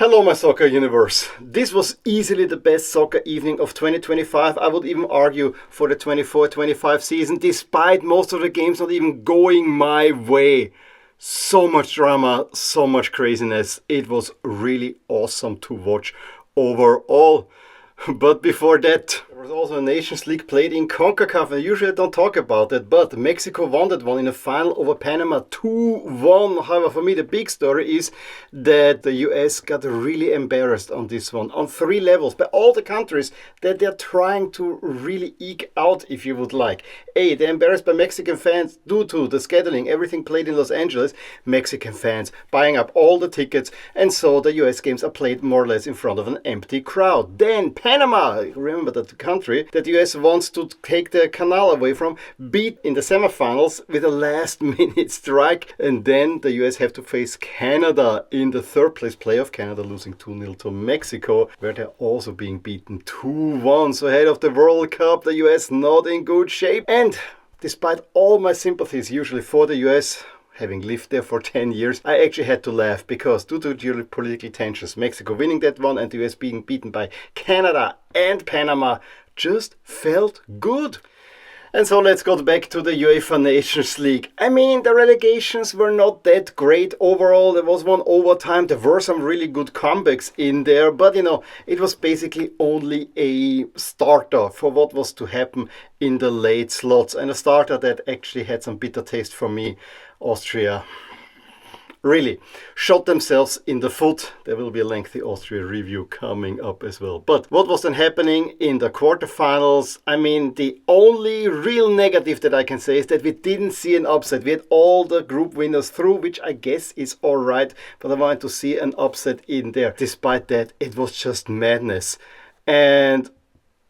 Hello my soccer universe. This was easily the best soccer evening of 2025. I would even argue for the 24-25 season, despite most of the games not even going my way. So much drama, so much craziness. It was really awesome to watch overall. But before that, there was also a Nations League played in CONCACAF, and usually I don't talk about it, but Mexico won that one in a final over Panama 2-1. However, for me the big story is that the US got really embarrassed on this one, on three levels, by all the countries that they're trying to really eke out, if you would like. A, they're embarrassed by Mexican fans due to the scheduling, everything played in Los Angeles, Mexican fans buying up all the tickets, and so the US games are played more or less in front of an empty crowd. Then Panama, remember that the country that the US wants to take the canal away from, beat in the semifinals with a last minute strike, and then the US have to face Canada in the third place playoff, Canada losing 2-0 to Mexico, where they're also being beaten 2-1. So ahead of the World Cup, the US not in good shape. And despite all my sympathies usually for the US, having lived there for 10 years, I actually had to laugh because due to geopolitical tensions, Mexico winning that one and the US being beaten by Canada and Panama just felt good. And so let's go back to the UEFA Nations League. I mean, the relegations were not that great overall. There was one overtime. There were some really good comebacks in there. But, it was basically only a starter for what was to happen in the late slots. And a starter that actually had some bitter taste for me. Austria really shot themselves in the foot. There will be a lengthy Austria review coming up as well. But what was then happening in the quarterfinals? I mean, the only real negative that I can say is that we didn't see an upset. We had all the group winners through, which I guess is all right, but I wanted to see an upset in there. Despite that, it was just madness. And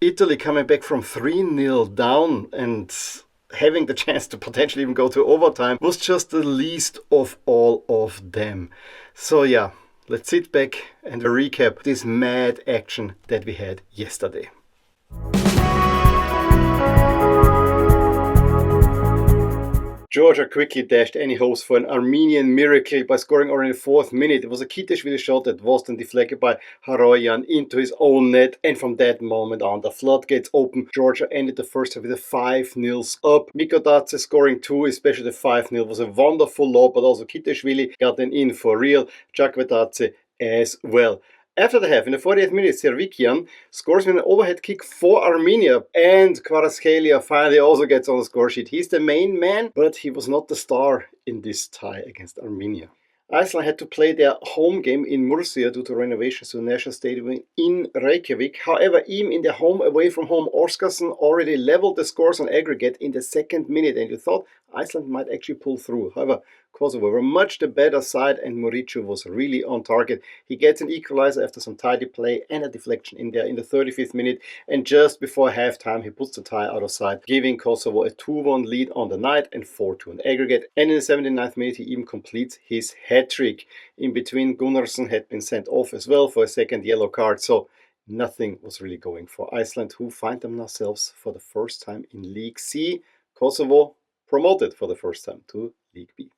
Italy coming back from 3-0 down and having the chance to potentially even go to overtime was just the least of all of them. So yeah, let's sit back and recap this mad action that we had yesterday. Georgia quickly dashed any hopes for an Armenian miracle by scoring already in the 4th minute. It was a Kitashvili shot that was then deflected by Haroyan into his own net, and from that moment on the floodgates open. Georgia ended the first half with a 5-0 up. Mikodadze scoring 2, especially the 5-0 was a wonderful lob, but also Kitashvili got an in for real. Chakvedadze as well. After the half, in the 48th minute, Servikian scores with an overhead kick for Armenia, and Kvaratskhelia finally also gets on the score sheet. He's the main man, but he was not the star in this tie against Armenia. Iceland had to play their home game in Murcia due to renovations to the National Stadium in Reykjavik. However, even in their home away from home, Oskarsson already leveled the scores on aggregate in the 2nd minute, and you thought Iceland might actually pull through. However, Kosovo were much the better side, and Muricu was really on target. He gets an equalizer after some tidy play and a deflection in there in the 35th minute, and just before halftime he puts the tie out of sight, giving Kosovo a 2-1 lead on the night and 4-2 on aggregate. And in the 79th minute he even completes his hat-trick. In between, Gunnarsson had been sent off as well for a second yellow card, so nothing was really going for Iceland, who find themselves for the first time in League C. Kosovo promoted for the first time to League B.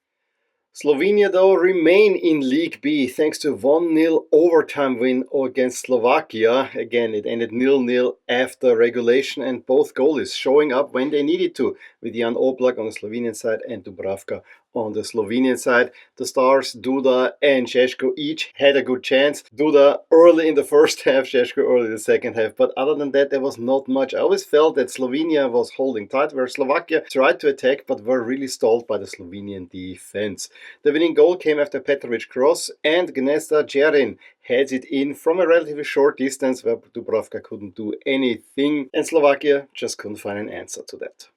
Slovenia, though, remain in League B thanks to a 1-0 overtime win against Slovakia. Again, it ended 0-0 after regulation, and both goalies showing up when they needed to, with Jan Oblak on the Slovenian side and Dubravka on the Slovenian side. The stars, Duda and Šeško, each had a good chance. Duda early in the first half, Šeško early in the second half. But other than that, there was not much. I always felt that Slovenia was holding tight, where Slovakia tried to attack but were really stalled by the Slovenian defense. The winning goal came after Petrovic cross, and Gnezda Djerin heads it in from a relatively short distance where Dubravka couldn't do anything, and Slovakia just couldn't find an answer to that.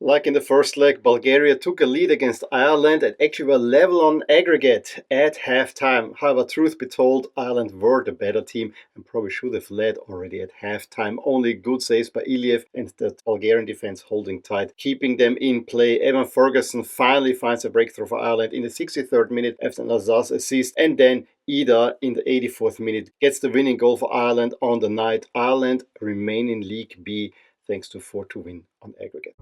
Like in the first leg, Bulgaria took a lead against Ireland and actually were level on aggregate at halftime. However, truth be told, Ireland were the better team and probably should have led already at halftime. Only good saves by Iliev and the Bulgarian defense holding tight, keeping them in play. Evan Ferguson finally finds a breakthrough for Ireland in the 63rd minute after an Azaz assist, and then Ida in the 84th minute gets the winning goal for Ireland on the night. Ireland remain in League B thanks to 4-2 win on aggregate.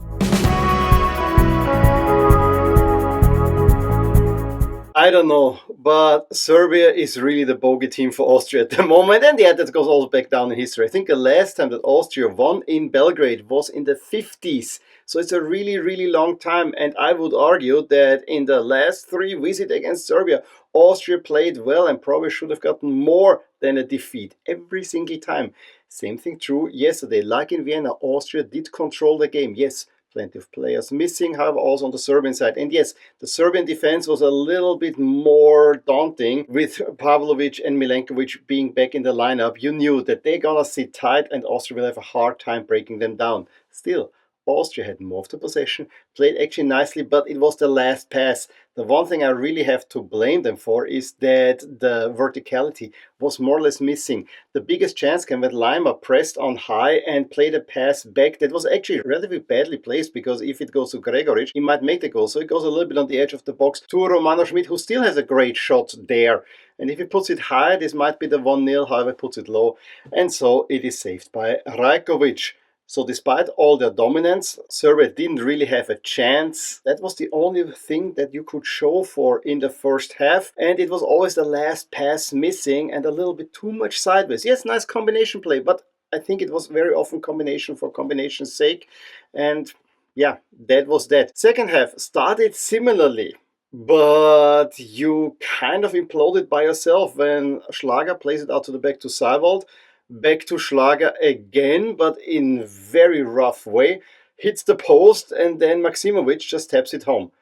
I don't know, but Serbia is really the bogey team for Austria at the moment, and yeah, that goes all back down in history. I think the last time that Austria won in Belgrade was in the 50s, so it's a really, really long time, and I would argue that in the last three visits against Serbia, Austria played well and probably should have gotten more than a defeat every single time. Same thing true yesterday. Like in Vienna, Austria did control the game. Yes, plenty of players missing, however, also on the Serbian side. And yes, the Serbian defense was a little bit more daunting with Pavlovic and Milenkovic being back in the lineup. You knew that they're gonna sit tight and Austria will have a hard time breaking them down. Still, Austria had more of the possession, played actually nicely, but it was the last pass. The one thing I really have to blame them for is that the verticality was more or less missing. The biggest chance came when Lima pressed on high and played a pass back that was actually relatively badly placed, because if it goes to Gregoric, he might make the goal. So it goes a little bit on the edge of the box to Romano Schmidt, who still has a great shot there. And if he puts it high, this might be the 1-0, however, puts it low. And so it is saved by Rajkovic. So despite all their dominance, Serbia didn't really have a chance. That was the only thing that you could show for in the first half. And it was always the last pass missing and a little bit too much sideways. Yes, nice combination play, but I think it was very often combination for combination's sake. And yeah, that was that. Second half started similarly, but you kind of imploded by yourself when Schlager plays it out to the back to Seiwald. Back to Schlager again, but in very rough way. Hits the post, and then Maximovic just taps it home.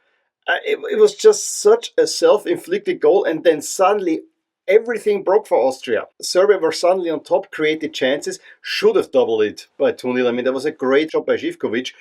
It was just such a self-inflicted goal, and then suddenly everything broke for Austria. Serbia were suddenly on top, created chances, should have doubled it by 2-0. I mean, that was a great job by Živkovic.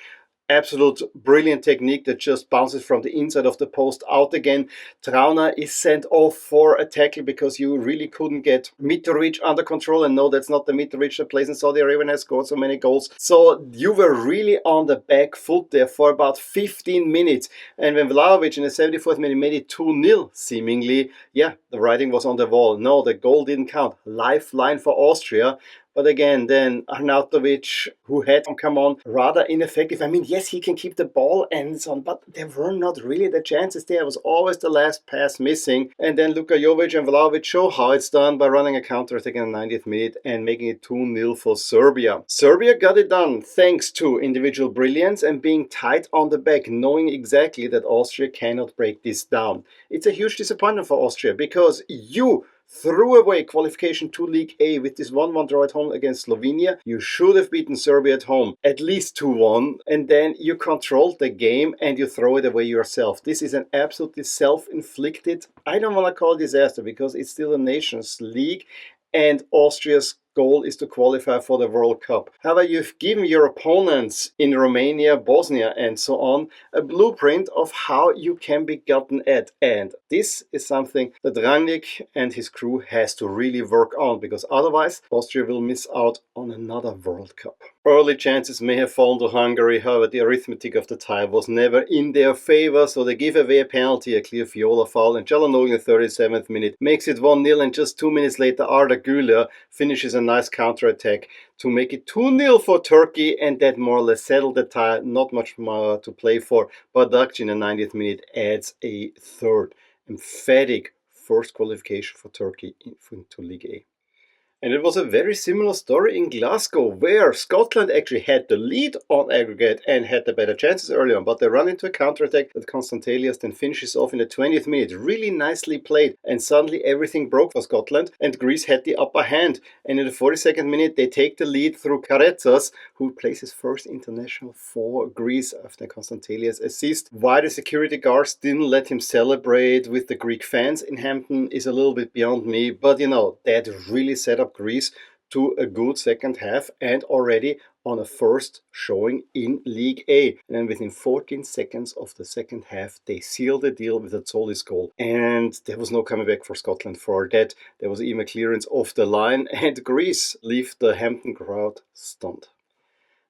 Absolute brilliant technique that just bounces from the inside of the post out again. Trauner is sent off for a tackle because you really couldn't get Mitrovic under control. And no, that's not the Mitrovic that plays in Saudi Arabia and has scored so many goals. So you were really on the back foot there for about 15 minutes. And when Vlahovic in the 74th minute made it 2-0, seemingly, yeah, the writing was on the wall. No, the goal didn't count. Lifeline for Austria. But again, then Arnautovic, who had come on, rather ineffective. I mean, yes, he can keep the ball and so on, but there were not really the chances there. It was always the last pass missing. And then Luka Jovic and Vlahovic show how it's done by running a counter-attack in the 90th minute and making it 2-0 for Serbia. Serbia got it done thanks to individual brilliance and being tight on the back, knowing exactly that Austria cannot break this down. It's a huge disappointment for Austria because you threw away qualification to League A with this 1-1 draw at home against Slovenia. You should have beaten Serbia at home at least 2-1, and then you controlled the game and you throw it away yourself. This is an absolutely self-inflicted, I don't want to call it disaster because it's still a Nations League and Austria's goal is to qualify for the World Cup. However, you've given your opponents in Romania, Bosnia and so on a blueprint of how you can be gotten at. And this is something that Rangnick and his crew has to really work on, because otherwise Austria will miss out on another World Cup. Early chances may have fallen to Hungary, however the arithmetic of the tie was never in their favor, so they give away a penalty, a clear Viola foul, and Çalhanoğlu in the 37th minute makes it 1-0, and just 2 minutes later Arda Güler finishes a nice counter-attack to make it 2-0 for Turkey, and that more or less settled the tie. Not much more to play for, but Dakci in the 90th minute adds a third. Emphatic first qualification for Turkey into League A. And it was a very similar story in Glasgow, where Scotland actually had the lead on aggregate and had the better chances early on, but they run into a counterattack that Konstantelias then finishes off in the 20th minute. Really nicely played, and suddenly everything broke for Scotland, and Greece had the upper hand. And in the 42nd minute, they take the lead through Karetsas, who plays his first international for Greece after Konstantelias' assist. Why the security guards didn't let him celebrate with the Greek fans in Hampton is a little bit beyond me, but you know, that really set up Greece to a good second half and already on a first showing in League A. And then within 14 seconds of the second half, they sealed the deal with a Tzolis goal. And there was no coming back for Scotland for that. There was even a clearance off the line, and Greece left the Hampton crowd stunned.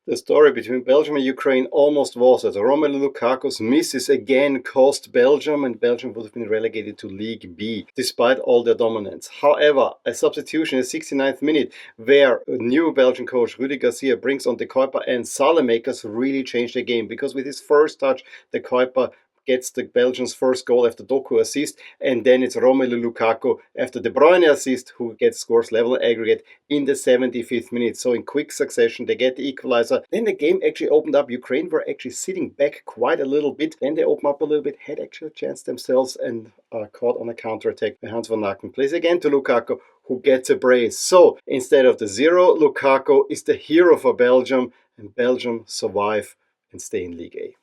The story between Belgium and Ukraine almost was that Romelu Lukaku's misses again cost Belgium, and Belgium would have been relegated to League B, despite all their dominance. However, a substitution in the 69th minute, where new Belgian coach Rudi Garcia brings on De Kuyper and Saelemaekers, really changed the game, because with his first touch, De Kuyper gets the Belgians' first goal after Doku assist, and then it's Romelu Lukaku after De Bruyne assist who gets scores level aggregate in the 75th minute. So in quick succession, they get the equalizer. Then the game actually opened up. Ukraine were actually sitting back quite a little bit. Then they opened up a little bit, had actually a chance themselves, and are caught on a counter-attack by Hans van Aken. Plays again to Lukaku, who gets a brace. So instead of the 0, Lukaku is the hero for Belgium, and Belgium survive and stay in League A.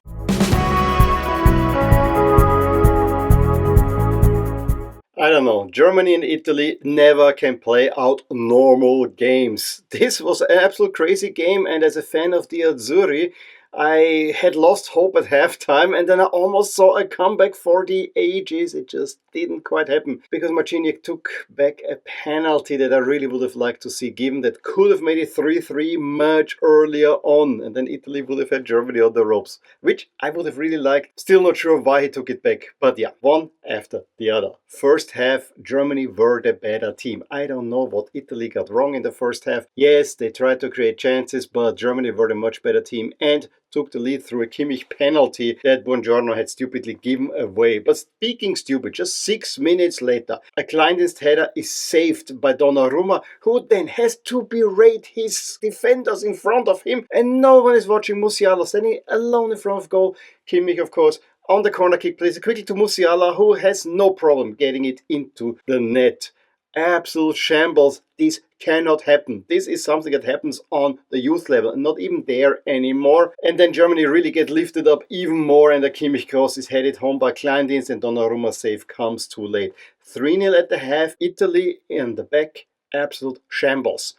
I don't know, Germany and Italy never can play out normal games. This was an absolute crazy game, and as a fan of the Azzurri, I had lost hope at halftime, and then I almost saw a comeback for the ages. It just didn't quite happen because Marciniak took back a penalty that I really would have liked to see given, that could have made it 3-3 much earlier on, and then Italy would have had Germany on the ropes, which I would have really liked. Still not sure why he took it back, but yeah, one after the other. First half, Germany were the better team. I don't know what Italy got wrong in the first half. Yes, they tried to create chances, but Germany were the much better team and took the lead through a Kimmich penalty that Buongiorno had stupidly given away. But speaking stupid, just 6 minutes later, a Kleindienst header is saved by Donnarumma, who then has to berate his defenders in front of him, and no one is watching. Musiala standing alone in front of goal. Kimmich, of course, on the corner kick, plays it quickly to Musiala, who has no problem getting it into the net. Absolute shambles. This cannot happen. This is something that happens on the youth level and not even there anymore. And then Germany really get lifted up even more, and the Kimmich cross is headed home by Kleindienst, and Donnarumma save comes too late. 3-0 at the half. Italy in the back. Absolute shambles.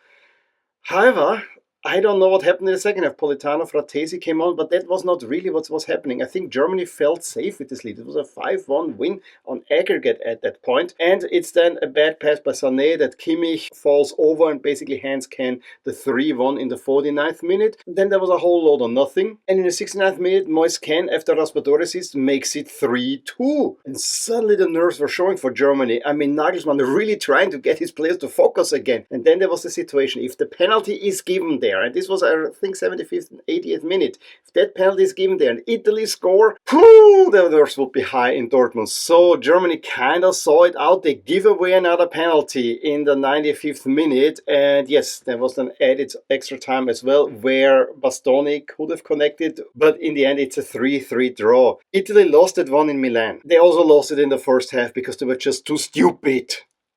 However, I don't know what happened in the second half. Politano, Fratesi came on, but that was not really what was happening. I think Germany felt safe with this lead. It was a 5-1 win on aggregate at that point. And it's then a bad pass by Sané that Kimmich falls over and basically hands Ken the 3-1 in the 49th minute. Then there was a whole load of nothing. And in the 69th minute, Moise Kean, after Raspadori assist, makes it 3-2. And suddenly the nerves were showing for Germany. I mean, Nagelsmann really trying to get his players to focus again. And then there was the situation. If the penalty is given there, and this was, I think, 75th and 80th minute. If that penalty is given there and Italy score, the nerves would be high in Dortmund. So Germany kind of saw it out. They give away another penalty in the 95th minute. And yes, there was an added extra time as well where Bastoni could have connected. But in the end, it's a 3-3 draw. Italy lost that one in Milan. They also lost it in the first half because they were just too stupid.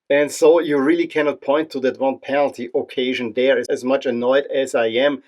And so you really cannot point to that one penalty occasion there, as much annoyed as I am.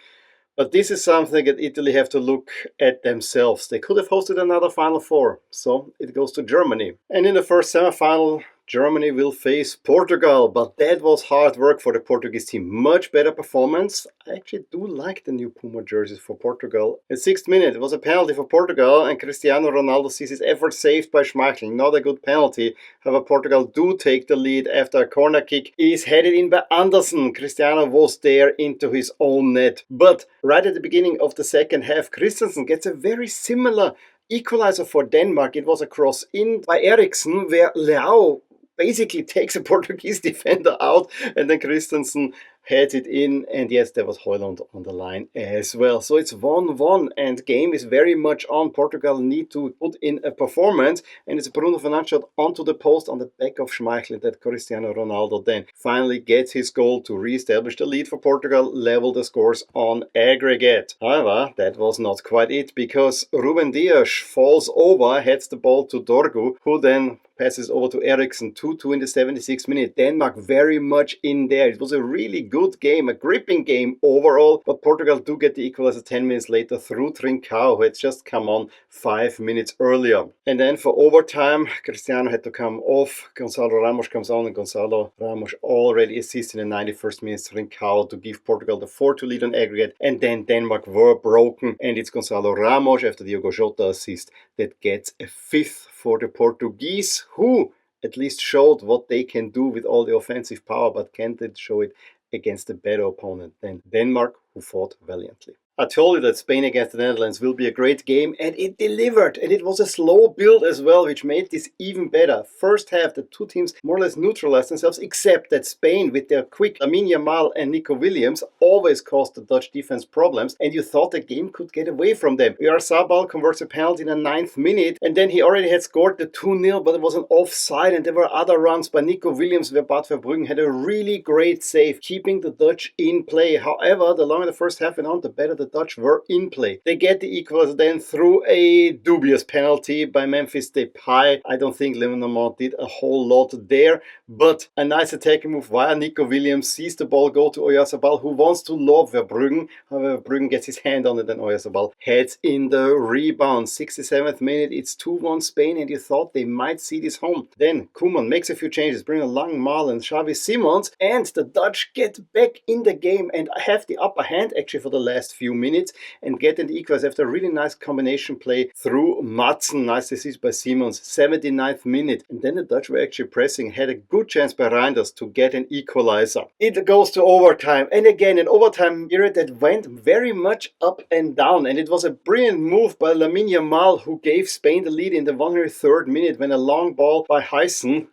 But this is something that Italy have to look at themselves. They could have hosted another Final Four, so it goes to Germany. And in the first semi-final, Germany will face Portugal, but that was hard work for the Portuguese team. Much better performance. I actually do like the new Puma jerseys for Portugal. In the 6th minute, it was a penalty for Portugal, and Cristiano Ronaldo sees his effort saved by Schmeichel. Not a good penalty. However, Portugal do take the lead after a corner kick is headed in by Anderson. Cristiano was there into his own net. But right at the beginning of the second half, Christensen gets a very similar equalizer for Denmark. It was a cross in by Eriksen, where Leao basically takes a Portuguese defender out, and then Christensen heads it in, and yes, there was Højlund on the line as well. So it's 1-1, and game is very much on. Portugal need to put in a performance, and it's a Bruno Fernandes shot onto the post on the back of Schmeichel that Cristiano Ronaldo then finally gets his goal to re-establish the lead for Portugal, level the scores on aggregate. However, that was not quite it, because Ruben Dias falls over, heads the ball to Dorgu, who then passes over to Eriksen, 2-2 in the 76th minute. Denmark very much in there. It was a really good game, a gripping game overall, but Portugal do get the equalizer 10 minutes later through Trincao, who had just come on 5 minutes earlier. And then for overtime, Cristiano had to come off. Gonçalo Ramos comes on, and Gonçalo Ramos already assists in the 91st minute Trincao to give Portugal the 4-2 lead on aggregate. And then Denmark were broken, and it's Gonçalo Ramos after the Diogo Jota assist that gets a 5th for the Portuguese, who at least showed what they can do with all the offensive power, but can't show it against a better opponent than Denmark, who fought valiantly. I told you that Spain against the Netherlands will be a great game, and it delivered. And it was a slow build as well, which made this even better. First half, the two teams more or less neutralized themselves, except that Spain, with their quick Lamine Yamal and Nico Williams, always caused the Dutch defense problems, and you thought the game could get away from them. Oyarzabal converts a penalty in the 9th minute, and then he already had scored the 2-0, but it was an offside, and there were other runs by Nico Williams, where Bad Verbruggen had a really great save, keeping the Dutch in play. However, the longer the first half went on, the better the Dutch were in play. They get the equalizer then through a dubious penalty by Memphis Depay. I don't think Lenormand did a whole lot there, but a nice attacking move via Nico Williams, sees the ball go to Oyarzabal, who wants to lob Verbruggen. However, Verbruggen gets his hand on it, and Oyarzabal heads in the rebound. 67th minute, it's 2-1 Spain, and you thought they might see this home. Then Koeman makes a few changes, bring along Marlon, Xavi Simons, and the Dutch get back in the game and have the upper hand actually for the last few minutes and get in the equalizer after a really nice combination play through Madsen. Nice assist by Simons. 79th minute, and then the Dutch were actually pressing, had a good chance by Reinders to get an equalizer. It goes to overtime, and again an overtime period that went very much up and down, and it was a brilliant move by Lamine Yamal, who gave Spain the lead in the 103rd minute when a long ball by Huyssen,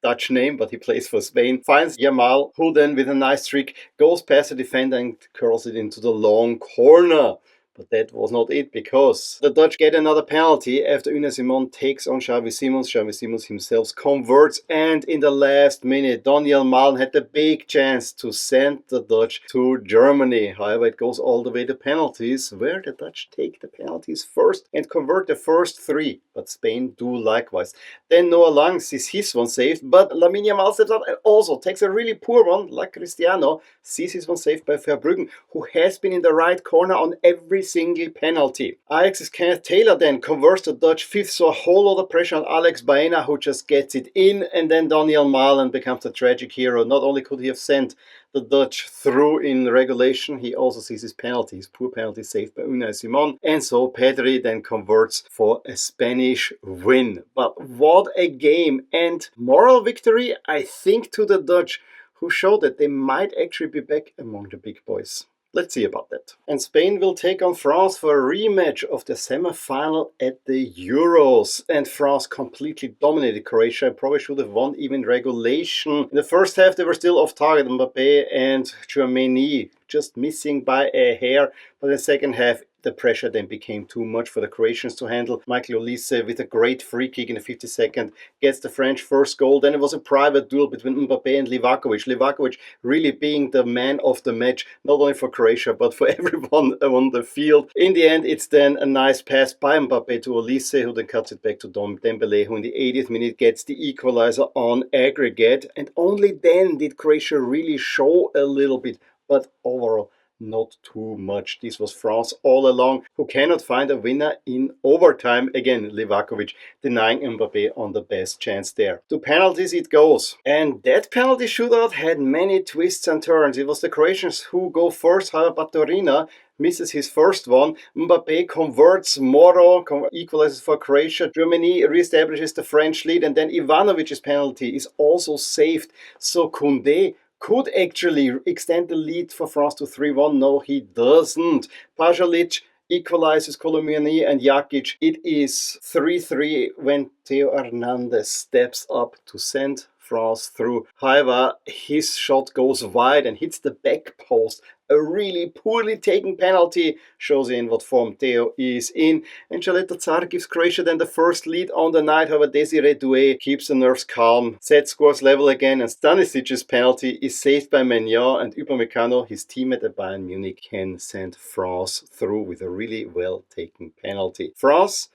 Dutch name, but he plays for Spain, finds Yamal, who then with a nice trick goes past the defender and curls it into the long corner. But that was not it, because the Dutch get another penalty after Unai Simon takes on Xavi Simons. Xavi Simons himself converts, and in the last minute, Donyell Malen had the big chance to send the Dutch to Germany. However, it goes all the way to penalties, where the Dutch take the penalties first and convert the first 3, but Spain do likewise. Then Noah Lang sees his one saved, but Lamine Yamal steps up and also takes a really poor one, like Cristiano, sees his one saved by Verbruggen, who has been in the right corner on every single penalty. Ajax's Kenneth Taylor then converts the Dutch 5th, so a whole lot of pressure on Alex Baena, who just gets it in, and then Donyell Malen becomes the tragic hero. Not only could he have sent the Dutch through in regulation, he also sees his penalty, his poor penalty saved by Unai Simon, and so Pedri then converts for a Spanish win. But what a game, and moral victory, I think, to the Dutch, who showed that they might actually be back among the big boys. Let's see about that. And Spain will take on France for a rematch of the semi-final at the Euros. And France completely dominated Croatia and probably should have won even regulation. In the first half they were still off target, Mbappé and Tchouaméni just missing by a hair. But in the second half the pressure then became too much for the Croatians to handle. Michael Olise with a great free kick in the 52nd gets the French first goal. Then it was a private duel between Mbappé and Livakovic. Livakovic really being the man of the match, not only for Croatia but for everyone on the field. In the end, it's then a nice pass by Mbappé to Olise, who then cuts it back to Dembele, who in the 80th minute gets the equalizer on aggregate. And only then did Croatia really show a little bit, but overall not too much. This was France all along, who cannot find a winner in overtime. Again, Livakovic denying Mbappé on the best chance there. To penalties it goes. And that penalty shootout had many twists and turns. It was the Croatians who go first, however, Baturina misses his first one. Mbappé converts, Moro equalizes for Croatia. Germany reestablishes the French lead, and then Ivanovic's penalty is also saved. So Koundé could actually extend the lead for France to 3-1. No, he doesn't. Pajalic equalizes Kolomiani and Jakic. It is 3-3 when Theo Hernandez steps up to send France through. However, his shot goes wide and hits the back post. A really poorly taken penalty shows in what form Theo is in. And Jaleta Tsar gives Croatia then the first lead on the night. However, Desiree Doué keeps the nerves calm. Set scores level again, and Stanisic's penalty is saved by Maignan, and Upamecano, his teammate at Bayern Munich, can send France through with a really well taken penalty. France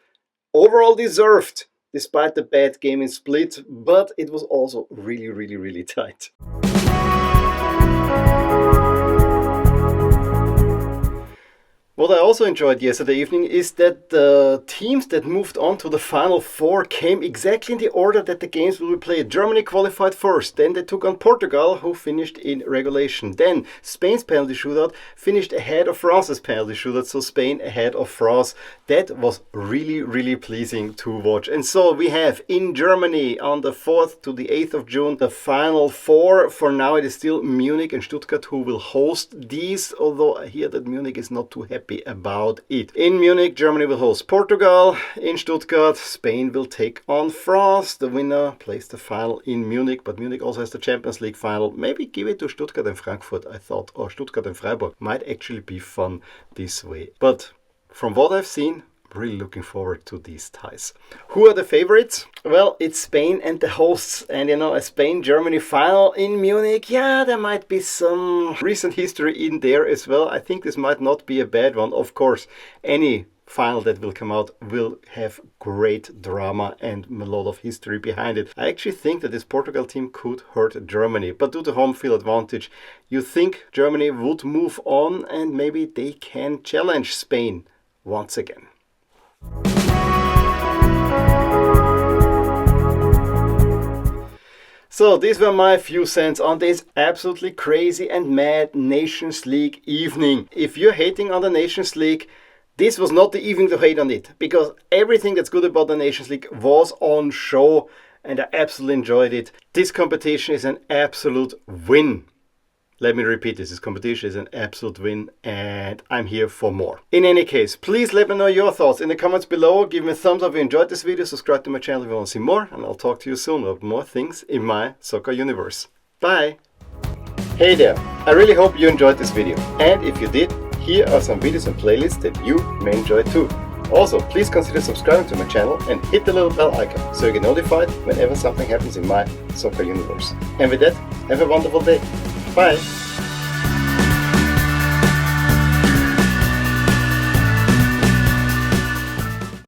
overall deserved, despite the bad game in Split, but it was also really tight. What I also enjoyed yesterday evening is that the teams that moved on to the final four came exactly in the order that the games will be played. Germany qualified first, then they took on Portugal, who finished in regulation. Then Spain's penalty shootout finished ahead of France's penalty shootout, so Spain ahead of France. That was really, really pleasing to watch. And so we have in Germany on the 4th to the 8th of June the final four. For now it is still Munich and Stuttgart who will host these, although I hear that Munich is not too happy about it. In Munich, Germany will host Portugal. In Stuttgart, Spain will take on France. The winner plays the final in Munich, but Munich also has the Champions League final. Maybe give it to Stuttgart and Frankfurt, I thought, or Stuttgart and Freiburg. Might actually be fun this way. But from what I've seen, really looking forward to these ties. Who are the favorites? Well, it's Spain and the hosts. And a Spain-Germany final in Munich. Yeah, there might be some recent history in there as well. I think this might not be a bad one. Of course, any final that will come out will have great drama and a lot of history behind it. I actually think that this Portugal team could hurt Germany, but due to home field advantage, you think Germany would move on and maybe they can challenge Spain once again. So these were my few cents on this absolutely crazy and mad Nations League evening. If you're hating on the Nations League, this was not the evening to hate on it, because everything that's good about the Nations League was on show and I absolutely enjoyed it. This competition is an absolute win. Let me repeat this competition is an absolute win and I'm here for more. In any case, please let me know your thoughts in the comments below. Give me a thumbs up if you enjoyed this video, subscribe to my channel if you want to see more, and I'll talk to you soon about more things in my soccer universe. Bye! Hey there, I really hope you enjoyed this video, and if you did, here are some videos and playlists that you may enjoy too. Also, please consider subscribing to my channel and hit the little bell icon so you get notified whenever something happens in my soccer universe. And with that, have a wonderful day. Bye!